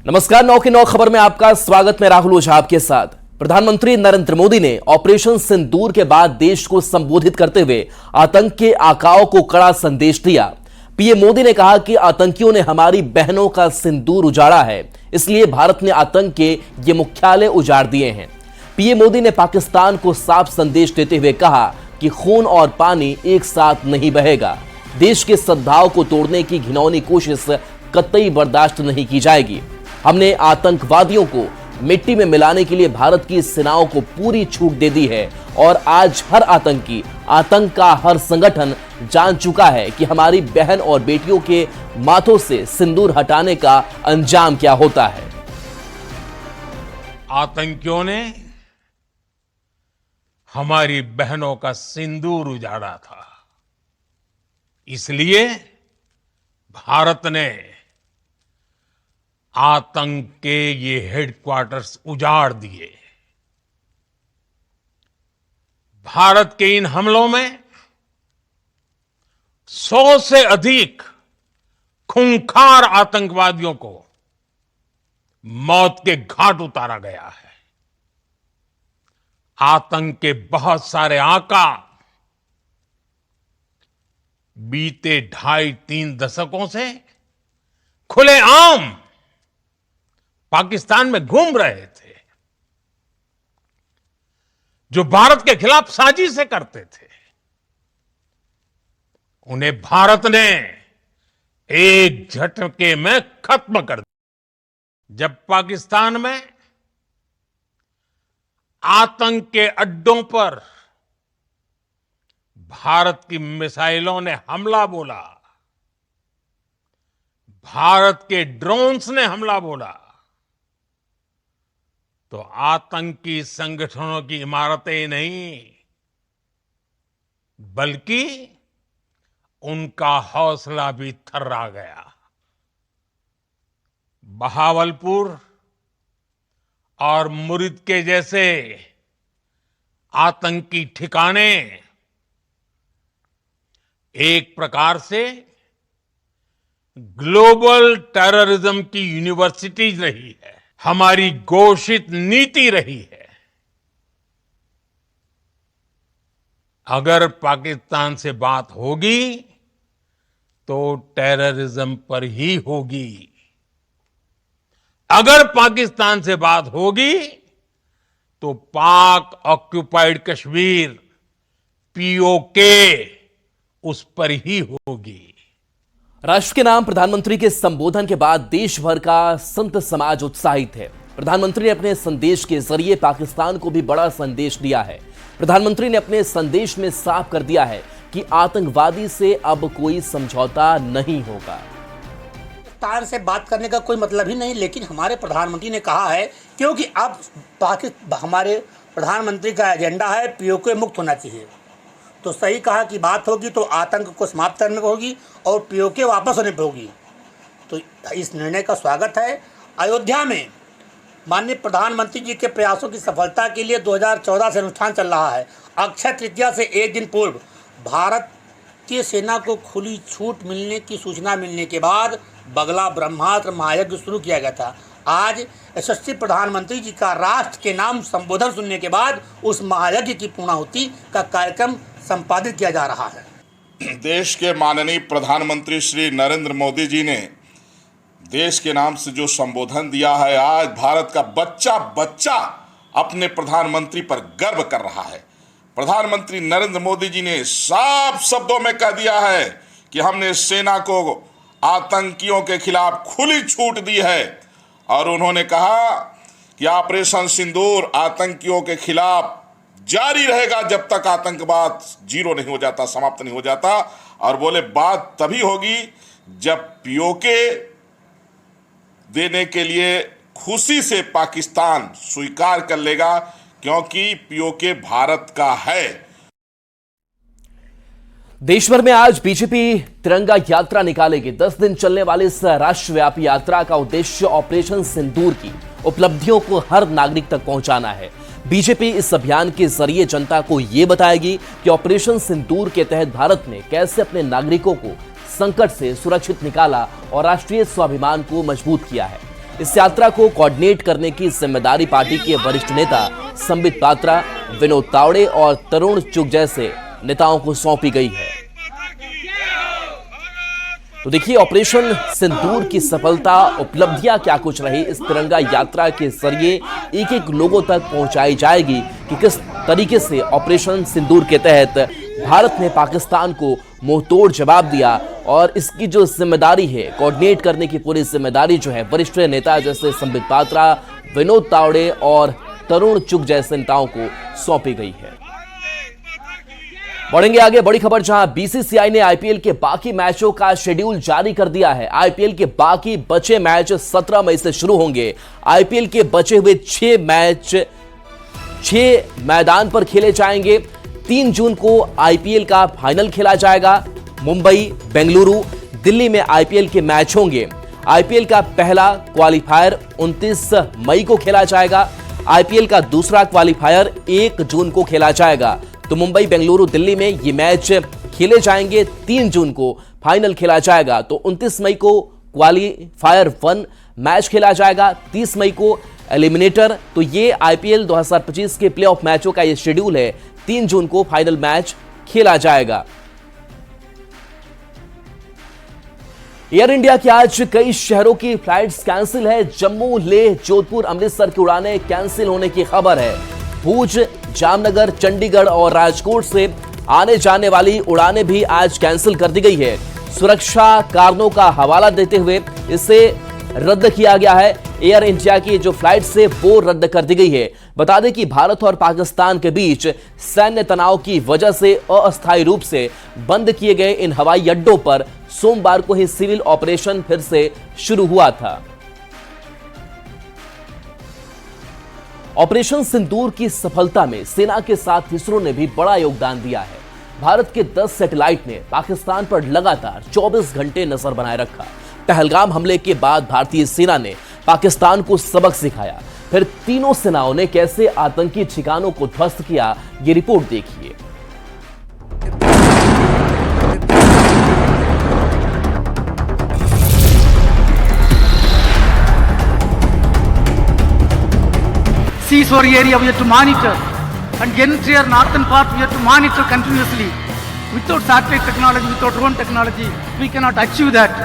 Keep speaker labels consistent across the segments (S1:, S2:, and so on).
S1: नमस्कार, 9 की 9 खबर में आपका स्वागत। मैं राहुल ओझा आपके साथ। प्रधानमंत्री नरेंद्र मोदी ने ऑपरेशन सिंदूर के बाद देश को संबोधित करते हुए आतंक के आकाओं को कड़ा संदेश दिया। पीएम मोदी ने कहा कि आतंकियों ने हमारी बहनों का सिंदूर उजाड़ा है, इसलिए भारत ने आतंक के ये मुख्यालय उजाड़ दिए हैं। पीएम मोदी ने पाकिस्तान को साफ संदेश देते हुए कहा कि खून और पानी एक साथ नहीं बहेगा। देश के सद्भाव को तोड़ने की घिनौनी कोशिश कतई बर्दाश्त नहीं की जाएगी। हमने आतंकवादियों को मिट्टी में मिलाने के लिए भारत की सेनाओं को पूरी छूट दे दी है और आज हर आतंकी, आतंक का हर संगठन जान चुका है कि हमारी बहन और बेटियों के माथों से सिंदूर हटाने का अंजाम क्या होता है।
S2: आतंकियों ने हमारी बहनों का सिंदूर उजाड़ा था, इसलिए भारत ने आतंक के ये हेडक्वार्टर्स उजाड़ दिए। भारत के इन हमलों में 100 से अधिक खूंखार आतंकवादियों को मौत के घाट उतारा गया है। आतंक के बहुत सारे आका बीते 2.5-3 दशकों से खुलेआम पाकिस्तान में घूम रहे थे, जो भारत के खिलाफ साजिशें करते थे। उन्हें भारत ने एक झटके में खत्म कर दिया। जब पाकिस्तान में आतंक के अड्डों पर भारत की मिसाइलों ने हमला बोला, भारत के ड्रोन्स ने हमला बोला, तो आतंकी संगठनों की इमारतें नहीं, बल्कि उनका हौसला भी थर्रा गया। बहावलपुर और मुरिद के जैसे आतंकी ठिकाने एक प्रकार से ग्लोबल टेररिज्म की यूनिवर्सिटीज रही है, हमारी घोषित नीति रही है। अगर पाकिस्तान से बात होगी तो टेररिज्म पर ही होगी। अगर पाकिस्तान से बात होगी तो पाक ऑक्युपाइड कश्मीर पीओके उस पर ही होगी।
S1: राष्ट्र के नाम प्रधानमंत्री के संबोधन के बाद देश भर का संत समाज उत्साहित है। प्रधानमंत्री ने अपने संदेश के जरिए पाकिस्तान को भी बड़ा संदेश दिया है। प्रधानमंत्री ने अपने संदेश में साफ कर दिया है कि आतंकवादी से अब कोई समझौता नहीं होगा।
S3: पाकिस्तान से बात करने का कोई मतलब ही नहीं, लेकिन हमारे प्रधानमंत्री ने कहा है, क्योंकि अब हमारे प्रधानमंत्री का एजेंडा है पीओके मुक्त होना चाहिए, तो सही कहा कि बात होगी तो आतंक को समाप्त करने को होगी और पीओके वापस होने पर होगी। तो इस निर्णय का स्वागत है। अयोध्या में माननीय प्रधानमंत्री जी के प्रयासों की सफलता के लिए 2014 से अनुष्ठान चल रहा है। अक्षय तृतीया से एक दिन पूर्व भारतीय सेना को खुली छूट मिलने की सूचना मिलने के बाद बगला ब्रह्मास्त्र महायज्ञ शुरू किया गया था। आज यशस्वी प्रधानमंत्री जी का राष्ट्र के नाम संबोधन सुनने के बाद उस महायज्ञ की पूर्णाहुति का कार्यक्रम संपादित किया जा रहा है।
S4: देश के माननीय प्रधानमंत्री श्री नरेंद्र मोदी जी ने देश के नाम से जो संबोधन दिया है, आज भारत का बच्चा बच्चा अपने प्रधानमंत्री पर गर्व कर रहा है। प्रधानमंत्री नरेंद्र मोदी जी ने साफ शब्दों में कह दिया है कि हमने सेना को आतंकियों के खिलाफ खुली छूट दी है और उन्होंने कहा कि ऑपरेशन सिंदूर आतंकियों के खिलाफ जारी रहेगा जब तक आतंकवाद जीरो नहीं हो जाता, समाप्त नहीं हो जाता। और बोले बात तभी होगी जब पीओके देने के लिए खुशी से पाकिस्तान स्वीकार कर लेगा, क्योंकि पीओके भारत का है।
S1: देश भर में आज बीजेपी तिरंगा यात्रा निकालेगी। 10 दिन चलने वाली इस राष्ट्रव्यापी यात्रा का उद्देश्य ऑपरेशन सिंदूर की उपलब्धियों को हर नागरिक तक पहुंचाना है। बीजेपी इस अभियान के जरिए जनता को यह बताएगी कि ऑपरेशन सिंदूर के तहत भारत ने कैसे अपने नागरिकों को संकट से सुरक्षित निकाला और राष्ट्रीय स्वाभिमान को मजबूत किया है। इस यात्रा को कोऑर्डिनेट करने की जिम्मेदारी पार्टी के वरिष्ठ नेता संबित पात्रा, विनोद तावड़े और तरुण चुग जैसे नेताओं को सौंपी गई है। तो देखिए, ऑपरेशन सिंदूर की सफलता, उपलब्धियां क्या कुछ रही। इस तिरंगा यात्रा के जरिए एक एक लोगों तक पहुंचाई जाएगी कि किस तरीके से ऑपरेशन सिंदूर के तहत भारत ने पाकिस्तान को मुंहतोड़ जवाब दिया, और इसकी जो जिम्मेदारी है, कोऑर्डिनेट करने की पूरी जिम्मेदारी जो है वरिष्ठ नेता जैसे संबित पात्रा, विनोद तावड़े और तरुण चुग जैसे नेताओं को सौंपी गई है। बढ़ेंगे आगे, बड़ी खबर जहां बीसीसीआई ने आईपीएल के बाकी मैचों का शेड्यूल जारी कर दिया है। आईपीएल के बाकी बचे मैच 17 मई से शुरू होंगे। आईपीएल के बचे हुए 6 मैच 6 मैदान पर खेले जाएंगे। 3 जून को आईपीएल का फाइनल खेला जाएगा। मुंबई, बेंगलुरु, दिल्ली में आईपीएल के मैच होंगे। आईपीएल का पहला क्वालिफायर 29 मई को खेला जाएगा। आईपीएल का दूसरा क्वालिफायर 1 जून को खेला जाएगा। तो मुंबई, बेंगलुरु, दिल्ली में ये मैच खेले जाएंगे। 3 जून को फाइनल खेला जाएगा। तो 29 मई को क्वालिफायर 1 मैच खेला जाएगा, 30 मई को एलिमिनेटर। तो ये आईपीएल 2025 के प्लेऑफ मैचों का ये शेड्यूल है। 3 जून को फाइनल मैच खेला जाएगा। एयर इंडिया की आज कई शहरों की फ्लाइट्स कैंसिल है। जम्मू, लेह, जोधपुर, अमृतसर की उड़ानें कैंसिल होने की खबर है। भूज, जामनगर, चंडीगढ़ और राजकोट से आने जाने वाली उड़ानें भी आज कैंसिल कर दी गई है। सुरक्षा कारणों का हवाला देते हुए इसे रद्द किया गया है। एयर इंडिया की जो फ्लाइट्स है वो रद्द कर दी गई है। बता दें कि भारत और पाकिस्तान के बीच सैन्य तनाव की वजह से अस्थायी रूप से बंद किए गए इन हवाई अड्डों पर सोमवार को ही सिविल ऑपरेशन फिर से शुरू हुआ था। ऑपरेशन सिंदूर की सफलता में सेना के साथ इसरो ने भी बड़ा योगदान दिया है। भारत के 10 सैटेलाइट ने पाकिस्तान पर लगातार 24 घंटे नजर बनाए रखा। पहलगाम हमले के बाद भारतीय सेना ने पाकिस्तान को सबक सिखाया। फिर तीनों सेनाओं ने कैसे आतंकी ठिकानों को ध्वस्त किया, ये रिपोर्ट देखिए।
S5: Seashore area we have to monitor, and entire northern part we have to monitor continuously. Without satellite technology, without drone technology, we cannot achieve that.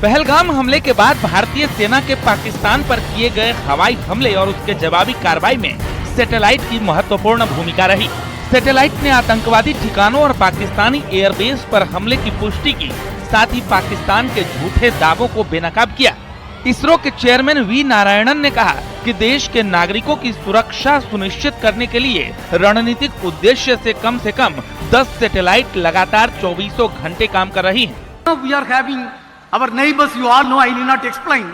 S6: Pahalgam हमले के बाद भारतीय सेना के पाकिस्तान पर किए गए हवाई हमले और उसके जवाबी कार्रवाई में सैटेलाइट की महत्वपूर्ण भूमिका रही। सैटेलाइट ने आतंकवादी ठिकानों और पाकिस्तानी एयरबेस पर हमले की पुष्टि की, साथ ही पाकिस्तान के झूठे दावों को बेनकाब किया। इसरो के चेयरमैन वी नारायणन ने कहा कि देश के नागरिकों की सुरक्षा सुनिश्चित करने के लिए रणनीतिक उद्देश्य से कम 10 सैटेलाइट लगातार 24 घंटे काम कर रही हैं।
S5: We are having our neighbors, you all know, I need not explain.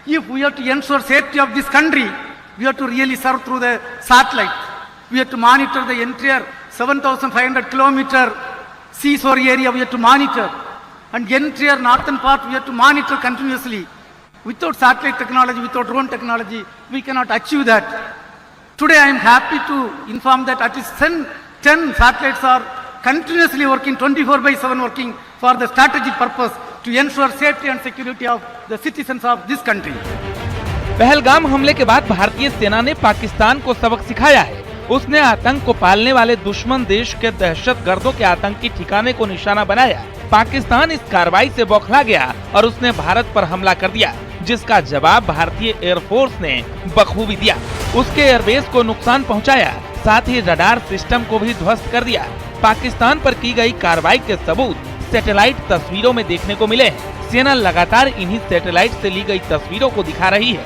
S5: If we have to ensure safety of this country, we have to really serve through the satellite. We have to monitor the entire 7,500 kilometer seashore area we have to monitor, and entire northern part we have to monitor continuously. Without satellite technology, without drone technology, we cannot achieve that. Today I am happy to inform that at least 10 satellites are continuously working, 24/7 working for the strategic purpose to ensure safety and security of the citizens of this country.
S6: Pahalgam हमले के बाद भारतीय सेना ने पाकिस्तान को सबक सिखाया है। उसने आतंक को पालने वाले दुश्मन देश के दहशतगर्दों के आतंकी ठिकाने को निशाना बनाया। पाकिस्तान इस कार्रवाई से बौखला गया और उसने भारत पर हमला कर दिया, जिसका जवाब भारतीय एयरफोर्स ने बखूबी दिया। उसके एयरबेस को नुकसान पहुंचाया, साथ ही रडार सिस्टम को भी ध्वस्त कर दिया। पाकिस्तान पर की गई कार्रवाई के सबूत सैटेलाइट तस्वीरों में देखने को मिले हैं। सेना लगातार इन्हीं सैटेलाइट से ली गई तस्वीरों को दिखा रही है।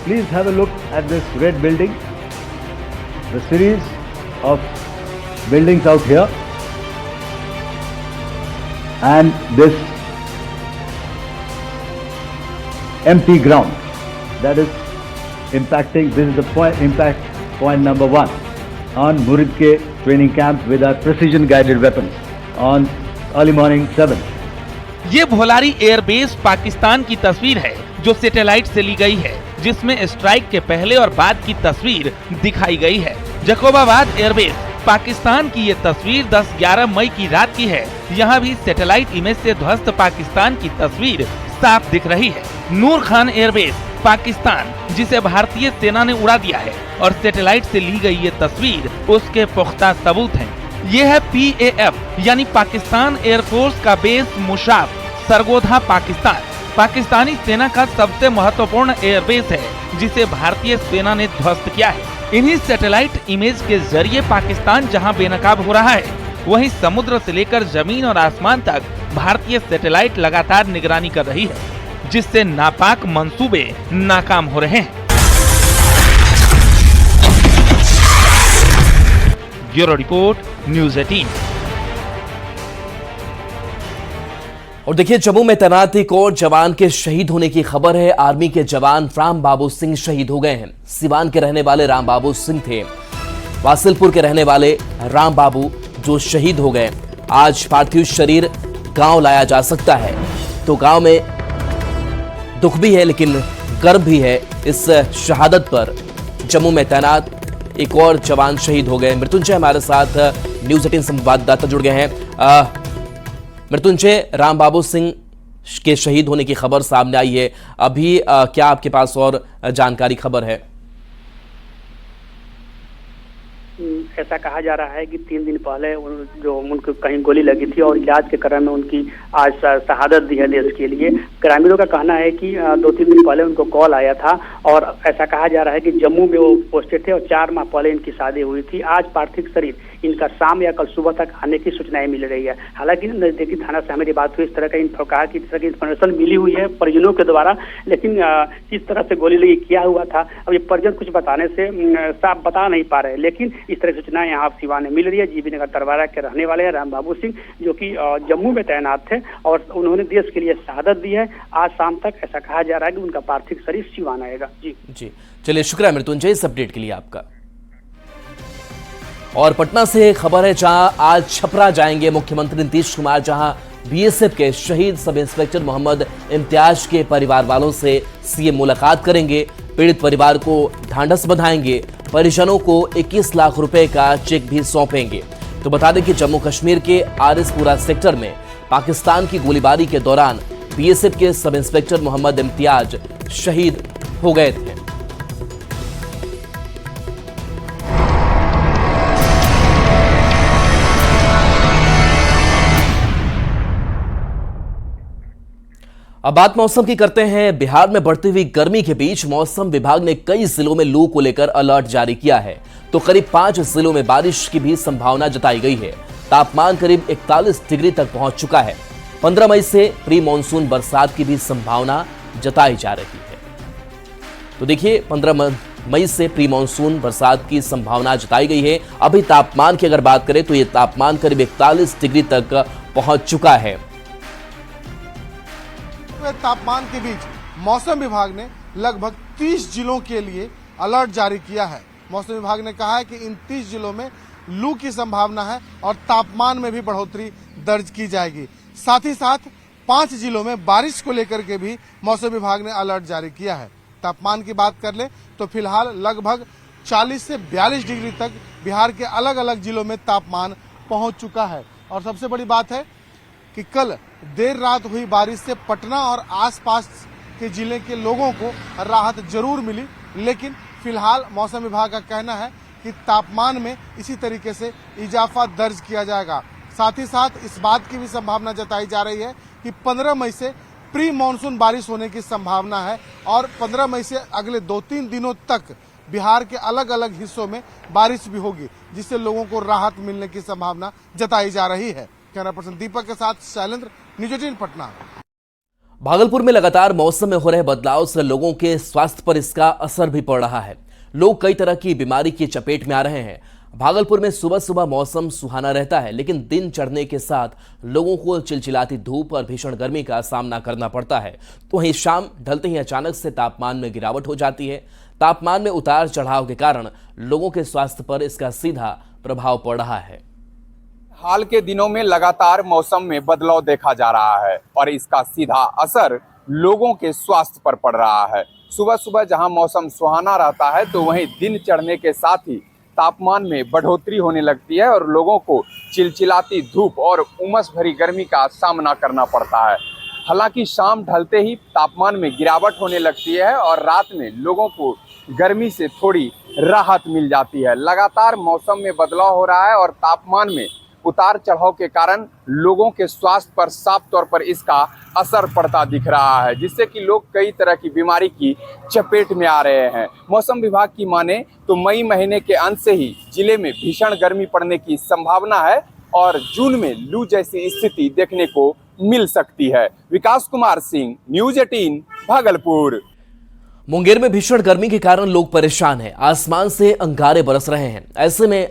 S7: Please have a look at this red building, the series of buildings out here, and this empty ground that is impacting. This is the impact point number 1 on Muridke training camp with our precision guided weapons on early morning 7.
S6: ये Bholari airbase Pakistan की तस्वीर है जो satellite से ली गई है, जिसमें strike के पहले और बाद की तस्वीर दिखाई गई है। जकोबाबाद एयरबेस पाकिस्तान की ये तस्वीर 10-11 मई की रात की है। यहाँ भी सैटेलाइट इमेज से ध्वस्त पाकिस्तान की तस्वीर साफ दिख रही है। नूर खान एयरबेस पाकिस्तान, जिसे भारतीय सेना ने उड़ा दिया है और सैटेलाइट से ली गई ये तस्वीर उसके पुख्ता सबूत हैं। ये है PAF यानी पाकिस्तान एयरफोर्स का बेस मुशाब, सरगोधा, पाकिस्तान। पाकिस्तानी सेना का सबसे महत्वपूर्ण एयरबेस है जिसे भारतीय सेना ने ध्वस्त किया है। इन्हीं सैटेलाइट इमेज के जरिए पाकिस्तान जहां बेनकाब हो रहा है, वहीं समुद्र से लेकर जमीन और आसमान तक भारतीय सैटेलाइट लगातार निगरानी कर रही है, जिससे नापाक मंसूबे नाकाम हो रहे हैं। Bureau report, news 18।
S1: और देखिए, जम्मू में तैनात एक और जवान के शहीद होने की खबर है। आर्मी के जवान राम बाबू सिंह शहीद हो गए हैं। सिवान के रहने वाले राम बाबू सिंह थे। वासिलपुर के रहने वाले राम बाबू जो शहीद हो गए, आज पार्थिव शरीर गांव लाया जा सकता है। तो गांव में दुख भी है लेकिन गर्व भी है इस शहादत पर। जम्मू में तैनात एक और जवान शहीद हो गए। मृत्युंजय हमारे साथ न्यूज़ 18 संवाददाता जुड़ गए हैं। मृत्युंजय, राम बाबू सिंह के शहीद होने की खबर सामने आई है, अभी क्या आपके पास और जानकारी खबर है?
S8: ऐसा कहा जा रहा है कि 3 दिन पहले जो उनको कहीं गोली लगी थी और इलाज के क्रम में उनकी आज शहादत दी है देश के लिए। ग्रामीणों का कहना है कि 2-3 दिन पहले उनको कॉल आया था और ऐसा कहा जा रहा है कि जम्मू में वो पोस्टेड थे और 4 माह पहले इनकी शादी हुई थी। आज पार्थिव शरीर इनका शाम या कल सुबह तक आने की सूचनाएं मिल रही है। हालांकि नजदीकी थाना से हमें बात हुई, इस तरह का कहा कि इस तरह की इन्फॉर्मेशन मिली हुई है परिजनों के द्वारा, लेकिन किस तरह से गोली लगी, क्या हुआ था, अब ये परिजन कुछ बताने से साफ बता नहीं पा रहे। लेकिन इस तरह की सूचना यहाँ सिवान में मिल रही है। जीबी नगर तरवारा के रहने वाले हैं राम बाबू सिंह, जो कि जम्मू में तैनात थे और उन्होंने देश के लिए शहादत दी है। आज शाम तक ऐसा कहा जा रहा है कि उनका पार्थिव शरीर सिवान आएगा। जी,
S1: चलिए, शुक्रिया मृत्युंजय इस अपडेट के लिए आपका। और पटना से खबर है, जहां आज छपरा जाएंगे मुख्यमंत्री नीतीश कुमार, जहां BSF के शहीद सब इंस्पेक्टर मोहम्मद इम्तियाज के परिवार वालों से CM मुलाकात करेंगे। पीड़ित परिवार को ढांढस बंधाएंगे। परिजनों को 21 लाख रुपए का चेक भी सौंपेंगे। तो बता दें कि जम्मू कश्मीर के आरिसपुरा सेक्टर में पाकिस्तान की गोलीबारी के दौरान BSF के सब इंस्पेक्टर मोहम्मद इम्तियाज शहीद हो गए थे। अब बात मौसम की करते हैं। बिहार में बढ़ती हुई गर्मी के बीच मौसम विभाग ने कई जिलों में लू को लेकर अलर्ट जारी किया है। तो करीब 5 जिलों में बारिश की भी संभावना जताई गई है। तापमान करीब 41 डिग्री तक पहुंच चुका है। 15 मई से प्री मानसून बरसात की भी संभावना जताई जा रही है। तो देखिए, 15 मई से प्री मानसून बरसात की संभावना जताई गई है। अभी तापमान की अगर बात करें तो ये तापमान करीब 41 डिग्री तक पहुंच चुका है।
S9: तापमान के बीच मौसम विभाग ने लगभग 30 जिलों के लिए अलर्ट जारी किया है। मौसम विभाग ने कहा है कि इन 30 जिलों में लू की संभावना है और तापमान में भी बढ़ोतरी दर्ज की जाएगी। साथ ही साथ 5 जिलों में बारिश को लेकर के भी मौसम विभाग ने अलर्ट जारी किया है। तापमान की बात कर ले तो फिलहाल लगभग 40 से 42 डिग्री तक बिहार के अलग अलग जिलों में तापमान पहुंच चुका है। और सबसे बड़ी बात है कि कल देर रात हुई बारिश से पटना और आसपास के जिले के लोगों को राहत जरूर मिली, लेकिन फिलहाल मौसम विभाग का कहना है कि तापमान में इसी तरीके से इजाफा दर्ज किया जाएगा। साथ ही साथ इस बात की भी संभावना जताई जा रही है कि 15 मई से प्री मानसून बारिश होने की संभावना है और 15 मई से अगले 2-3 दिनों तक बिहार के अलग अलग हिस्सों में बारिश भी होगी, जिससे लोगों को राहत मिलने की संभावना जताई जा रही है। कैमरा पर्सन दीपक के साथ शैलेंद्र, न्यूज़ 18 पटना।
S1: भागलपुर में लगातार मौसम में हो रहे बदलाव से लोगों के स्वास्थ्य पर इसका असर भी पड़ रहा है। लोग कई तरह की बीमारी की चपेट में आ रहे हैं। भागलपुर में सुबह सुबह मौसम सुहाना रहता है, लेकिन दिन चढ़ने के साथ लोगों को चिलचिलाती धूप और भीषण गर्मी का सामना करना पड़ता है। तो वहीं शाम ढलते ही अचानक से तापमान में गिरावट हो जाती है। तापमान में उतार चढ़ाव के कारण लोगों के स्वास्थ्य पर इसका सीधा प्रभाव पड़ रहा है।
S10: हाल के दिनों में लगातार मौसम में बदलाव देखा जा रहा है और इसका सीधा असर लोगों के स्वास्थ्य पर पड़ रहा है। सुबह सुबह जहां मौसम सुहाना रहता है तो वहीं दिन चढ़ने के साथ ही तापमान में बढ़ोतरी होने लगती है और लोगों को चिलचिलाती धूप और उमस भरी गर्मी का सामना करना पड़ता है। हालांकि शाम ढलते ही तापमान में गिरावट होने लगती है और रात में लोगों को गर्मी से थोड़ी राहत मिल जाती है। लगातार मौसम में बदलाव हो रहा है और तापमान में उतार चढ़ाव के कारण लोगों के स्वास्थ्य पर साफ तौर पर इसका असर पड़ता दिख रहा है, जिससे कि लोग कई तरह की बीमारी की चपेट में आ रहे हैं। मौसम विभाग की माने तो मई महीने के अंत से ही जिले में भीषण गर्मी पड़ने की संभावना है और जून में लू जैसी स्थिति देखने को मिल सकती है। विकास कुमार सिंह, न्यूज़ 18, भागलपुर।
S1: मुंगेर में भीषण गर्मी के कारण लोग परेशान हैं। आसमान से अंगारे बरस रहे हैं। ऐसे में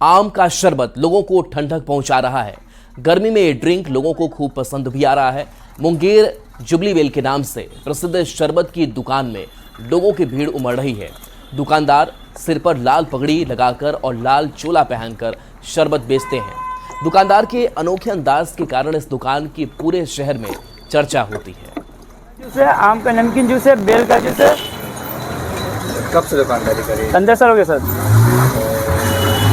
S1: आम का शरबत लोगों को ठंडक पहुंचा रहा है। गर्मी में ये ड्रिंक लोगों को खूब पसंद भी आ रहा है। मुंगेर जुबली वेल के नाम से प्रसिद्ध शरबत की दुकान में लोगों की भीड़ उमड़ रही है। दुकानदार सिर पर लाल पगड़ी लगाकर और लाल चोला पहनकर शरबत बेचते हैं। दुकानदार के अनोखे अंदाज के कारण इस दुकान की पूरे शहर में चर्चा होती है।
S11: जूस है, आम का नमकीन जूस है, बेल का जूस है।
S12: कब से दुकानदारी करी?
S11: 15 साल हो गए सर।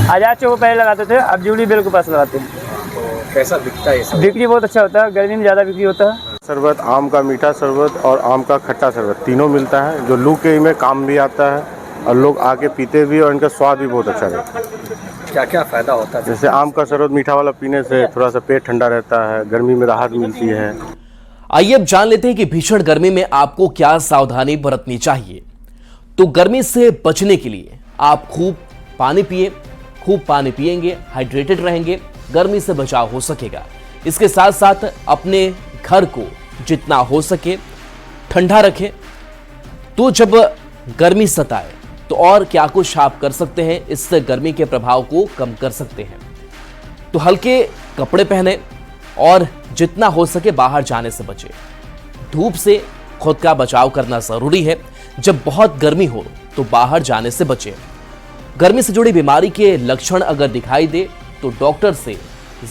S11: आजाद चौक पहले लगाते थे, अब जुबली बेल के पास लगाते हैं।
S12: तो कैसा बिकता है? सब
S11: बिक्री बहुत अच्छा होता है, गर्मी में ज़्यादा बिक्री होता है।
S13: शरबत, आम का मीठा शरबत और आम का खट्टा शरबत तीनों मिलता है, जो लू के में काम भी आता है और लोग आके पीते भी और इनका स्वाद भी बहुत अच्छा रहता है।
S12: क्या क्या फ़ायदा होता है?
S13: जैसे आम का शरबत मीठा वाला पीने से थोड़ा सा पेट ठंडा रहता है, गर्मी में राहत मिलती है।
S1: आइए अब जान लेते हैं कि भीषण गर्मी में आपको क्या सावधानी बरतनी चाहिए। तो गर्मी से बचने के लिए आप खूब पानी पिएंगे, हाइड्रेटेड रहेंगे, गर्मी से बचाव हो सकेगा। इसके साथ साथ अपने घर को जितना हो सके ठंडा रखें। तो जब गर्मी सताए तो और क्या कुछ आप कर सकते हैं, इससे गर्मी के प्रभाव को कम कर सकते हैं। तो हल्के कपड़े पहने और जितना हो सके बाहर जाने से बचें। धूप से खुद का बचाव करना जरूरी है। जब बहुत गर्मी हो तो बाहर जाने से बचें। गर्मी से जुड़ी बीमारी के लक्षण अगर दिखाई दे तो डॉक्टर से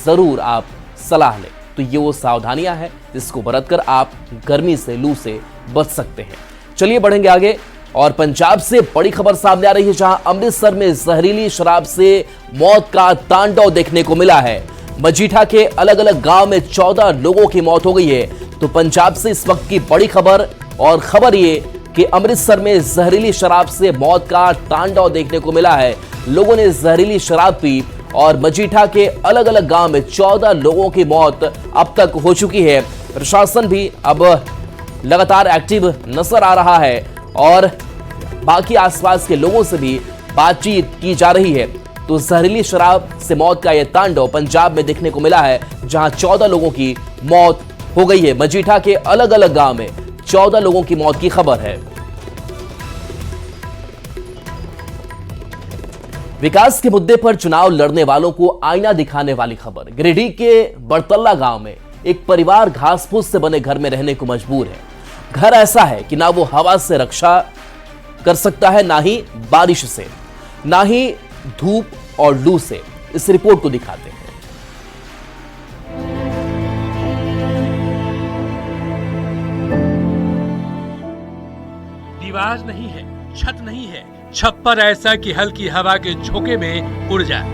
S1: जरूर आप सलाह लें। तो ये वो सावधानियां हैं जिसको बरतकर आप गर्मी से, लू से बच सकते हैं। चलिए बढ़ेंगे आगे और पंजाब से बड़ी खबर सामने आ रही है, जहां अमृतसर में जहरीली शराब से मौत का तांडव देखने को मिला है। मजीठा के अलग अलग गांव में 14 लोगों की मौत हो गई है। तो पंजाब से इस वक्त की बड़ी खबर, और खबर ये कि अमृतसर में जहरीली शराब से मौत का तांडव देखने को मिला है। लोगों ने जहरीली शराब पी और मजीठा के अलग अलग गांव में 14 लोगों की मौत अब तक हो चुकी है। प्रशासन भी अब लगातार एक्टिव नजर आ रहा है और बाकी आसपास के लोगों से भी बातचीत की जा रही है। तो जहरीली शराब से मौत का यह तांडव पंजाब में देखने को मिला है, जहां 14 लोगों की मौत हो गई है। मजीठा के अलग अलग गांव में 14 लोगों की मौत की खबर है। विकास के मुद्दे पर चुनाव लड़ने वालों को आईना दिखाने वाली खबर। गिरिडीह के बड़तल्ला गांव में एक परिवार घास फूस से बने घर में रहने को मजबूर है। घर ऐसा है कि ना वो हवा से रक्षा कर सकता है, ना ही बारिश से, ना ही धूप और लू से। इस रिपोर्ट को दिखाते हैं।
S14: दीवार नहीं है, छत नहीं है, छप्पर ऐसा कि हल्की हवा के झोंके में उड़ जाए।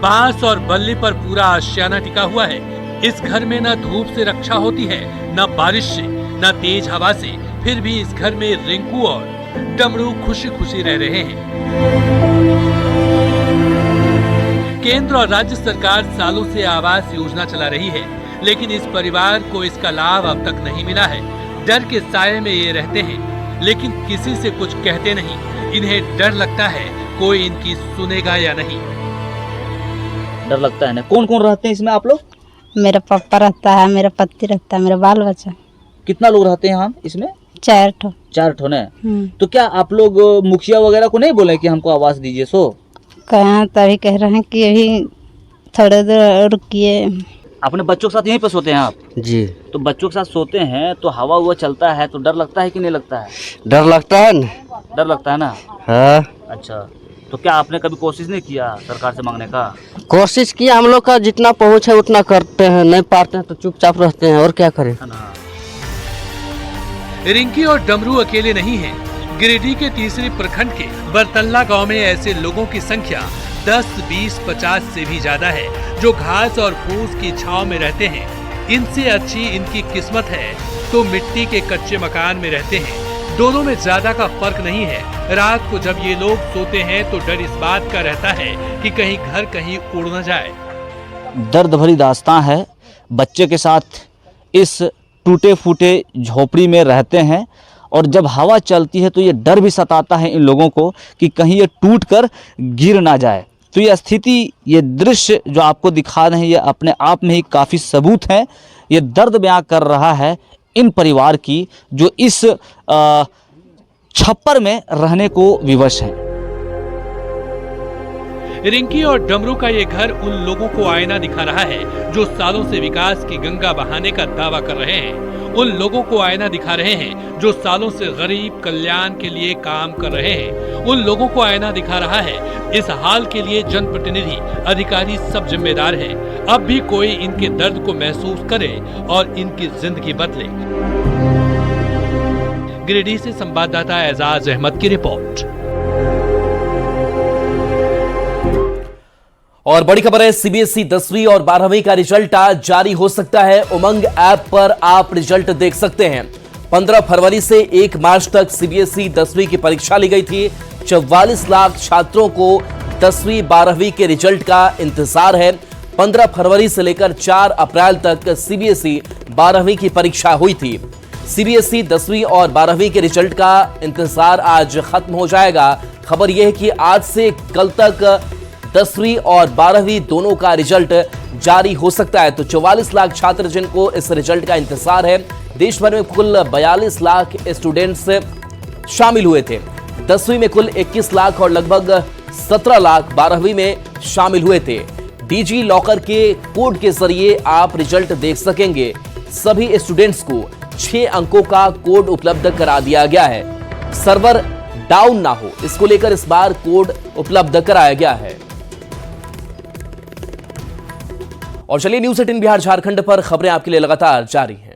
S14: बांस और बल्ली पर पूरा आशियाना टिका हुआ है। इस घर में न धूप से रक्षा होती है, न बारिश से, न तेज हवा से। फिर भी इस घर में रिंकू और डमरू खुशी खुशी रह रहे हैं। केंद्र और राज्य सरकार सालों से आवास योजना चला रही है, लेकिन इस परिवार को इसका लाभ अब तक नहीं मिला है। डर के साये में ये रहते हैं, लेकिन किसी से कुछ कहते नहीं। इन्हें डर लगता है कोई इनकी सुनेगा या नहीं।
S15: डर लगता है ना। कौन कौन रहते हैं इसमें आप लोग?
S16: मेरा पापा रहता है, मेरा पति रहता है, मेरा बाल बच्चा।
S15: कितना लोग रहते हैं हम इसमें?
S16: 4 ठो।
S15: 4 ठो ने। तो क्या आप लोग मुखिया वगैरह को नहीं बोले कि हमको आवास दीजिए? सो
S16: कहाँ तभी कह रहे हैं कि अभी थोड़े देर रुकिए।
S15: अपने बच्चों के साथ यहीं पे सोते हैं आप?
S17: जी।
S15: तो बच्चों के साथ सोते हैं तो हवा हुआ चलता है तो डर लगता है कि नहीं लगता है?
S17: डर लगता है ना।
S15: डर लगता है ना।
S17: हाँ।
S15: अच्छा, तो क्या आपने कभी कोशिश नहीं किया सरकार से मांगने का?
S17: कोशिश किया, हम लोग का जितना पहुंच है उतना करते हैं, नहीं पाते हैं तो चुपचाप रहते हैं, और क्या करें।
S14: रिंकी और डमरू अकेले नहीं हैं। गिरिडीह के तीसरी प्रखंड के बरतल्ला गांव में ऐसे लोगों की संख्या 10, 20, 50 से भी ज्यादा है। जो घास और फूस की छांव में रहते हैं, इनसे अच्छी इनकी किस्मत है तो मिट्टी के कच्चे मकान में रहते हैं। दोनों में ज्यादा का फर्क नहीं है। रात को जब ये लोग सोते हैं तो डर इस बात का रहता है कि कहीं घर कहीं उड़ न जाए।
S15: दर्द भरी दास्तां है। बच्चे के साथ इस टूटे फूटे झोपड़ी में रहते हैं और जब हवा चलती है तो ये डर भी सताता है इन लोगों को कि कहीं ये टूट कर गिर ना जाए। तो ये स्थिति, ये दृश्य जो आपको दिखा रहे हैं, ये अपने आप में ही काफ़ी सबूत है। ये दर्द बयां कर रहा है इन परिवार की जो इस छप्पर में रहने को विवश हैं।
S14: रिंकी और डमरू का ये घर उन लोगों को आईना दिखा रहा है जो सालों से विकास की गंगा बहाने का दावा कर रहे हैं। उन लोगों को आईना दिखा रहे हैं जो सालों से गरीब कल्याण के लिए काम कर रहे हैं। उन लोगों को आईना दिखा रहा है। इस हाल के लिए जनप्रतिनिधि, अधिकारी सब जिम्मेदार हैं। अब भी कोई इनके दर्द को महसूस करे और इनकी जिंदगी बदले। गिरिडीह से संवाददाता एजाज अहमद की रिपोर्ट।
S1: और बड़ी खबर है, सीबीएसई 10वीं और 12वीं का रिजल्ट आज जारी हो सकता है। उमंग ऐप पर आप रिजल्ट देख सकते हैं। 15 फरवरी से 1 मार्च तक सीबीएसई 10वीं की परीक्षा ली गई थी। 44 लाख छात्रों को 10वीं 12वीं के रिजल्ट का इंतजार है। 15 फरवरी से लेकर 4 अप्रैल तक सीबीएसई 12वीं की परीक्षा हुई थी। सीबीएसई 10वीं और 12वीं के रिजल्ट का इंतजार आज खत्म हो जाएगा। खबर यह है कि आज से कल तक 10वीं और 12वीं दोनों का रिजल्ट जारी हो सकता है। तो 44 लाख छात्र जिनको इस रिजल्ट का इंतजार है। देश भर में कुल 42 लाख स्टूडेंट्स शामिल हुए थे। 10वीं में कुल 21 लाख और लगभग 17 लाख 12वीं में शामिल हुए थे। डिजी लॉकर के कोड के जरिए आप रिजल्ट देख सकेंगे। सभी स्टूडेंट्स को 6 अंकों का कोड उपलब्ध करा दिया गया है। सर्वर डाउन ना हो, इसको लेकर इस बार कोड उपलब्ध कराया गया है। और चलिए न्यूज़ 18 बिहार झारखंड पर खबरें आपके लिए लगातार जारी हैं।